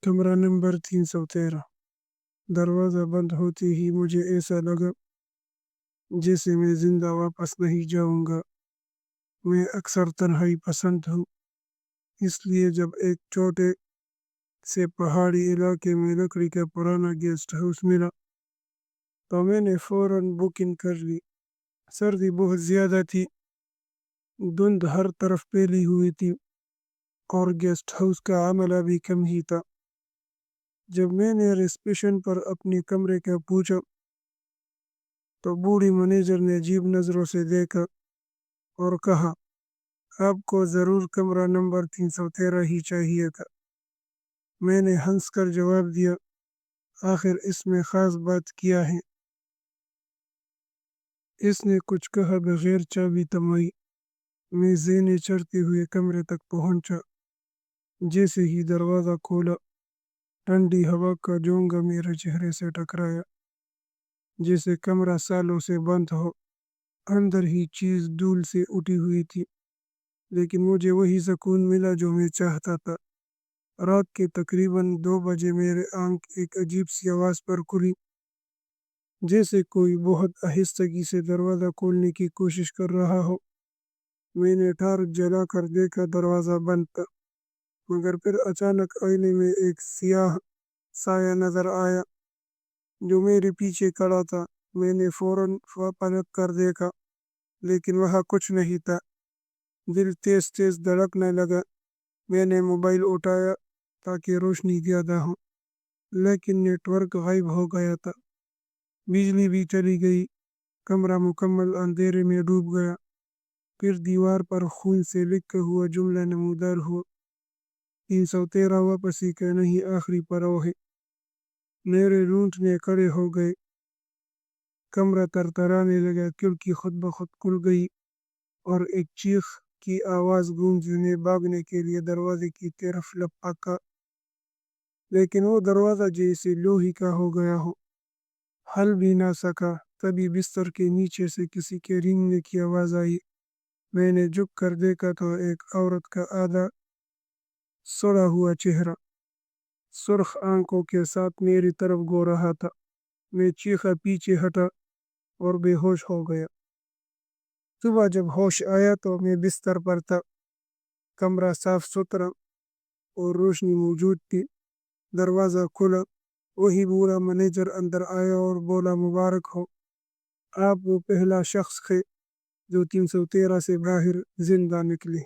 کمرہ نمبر 313۔ دروازہ بند ہوتے ہی مجھے ایسا لگا جیسے میں زندہ واپس نہیں جاؤں گا۔ میں اکثر تنہائی پسند ہوں، اس لیے جب ایک چھوٹے سے پہاڑی علاقے میں لکڑی کا پرانا گیسٹ ہاؤس ملا تو میں نے فوراً بکنگ کر لی۔ سردی بہت زیادہ تھی، دھند ہر طرف پھیلی ہوئی تھی اور گیسٹ ہاؤس کا عملہ بھی کم ہی تھا۔ جب میں نے ریسپشن پر اپنے کمرے کا پوچھا تو بوڑھی مینیجر نے عجیب نظروں سے دیکھا اور کہا، آپ کو ضرور کمرہ نمبر 313 ہی چاہیے تھا۔ میں نے ہنس کر جواب دیا، آخر اس میں خاص بات کیا ہے؟ اس نے کچھ کہا بغیر چابی تھمائی۔ میں زینے چڑھتے ہوئے کمرے تک پہنچا۔ جیسے ہی دروازہ کھولا، ٹھنڈی ہوا کا جھونکا میرے چہرے سے ٹکرایا، جیسے کمرہ سالوں سے بند ہو، اندر ہی چیز دھول سے اٹھی ہوئی تھی، لیکن مجھے وہی سکون ملا جو میں چاہتا تھا۔ رات کے تقریباً 2 بجے میرے آنکھ ایک عجیب سی آواز پر کھلی، جیسے کوئی بہت آہستگی سے دروازہ کھولنے کی کوشش کر رہا ہو۔ میں نے ٹارچ جلا کر دیکھا، دروازہ بند تھا، مگر پھر اچانک آئینے میں ایک سیاہ سایہ نظر آیا جو میرے پیچھے کھڑا تھا۔ میں نے فوراً پلٹ کر دیکھا، لیکن وہاں کچھ نہیں تھا۔ دل تیز تیز دھڑکنے لگا۔ میں نے موبائل اٹھایا تاکہ روشنی زیادہ ہو، لیکن نیٹ ورک غائب ہو گیا تھا۔ بجلی بھی چلی گئی، کمرہ مکمل اندھیرے میں ڈوب گیا۔ پھر دیوار پر خون سے لکھا ہوا جملہ نمودار ہوا، 313 واپسی کا نہیں، آخری پڑاؤ ہے۔ میرے رونگٹے کھڑے ہو گئے، کمرہ ترترانے لگا، کھڑکی خود بخود کھل گئی اور ایک چیخ کی آواز گونجی۔ میں بھاگنے کے لیے دروازے کی طرف لپکا، لیکن وہ دروازہ جیسے لوہے کا ہو گیا ہو، ہل بھی نہ سکا۔ تبھی بستر کے نیچے سے کسی کے رینگنے کی آواز آئی۔ میں نے جھک کر دیکھا تو ایک عورت کا آدھا سڑا ہوا چہرہ سرخ آنکھوں کے ساتھ میری طرف گو رہا تھا۔ میں چیخا، پیچھے ہٹا اور بے ہوش ہو گیا۔ صبح جب ہوش آیا تو میں بستر پر تھا، کمرہ صاف ستھرا اور روشنی موجود تھی۔ دروازہ کھلا، وہی بوڑھا مینیجر اندر آیا اور بولا، مبارک ہو، آپ وہ پہلا شخص تھے جو 313 سے باہر زندہ نکلے۔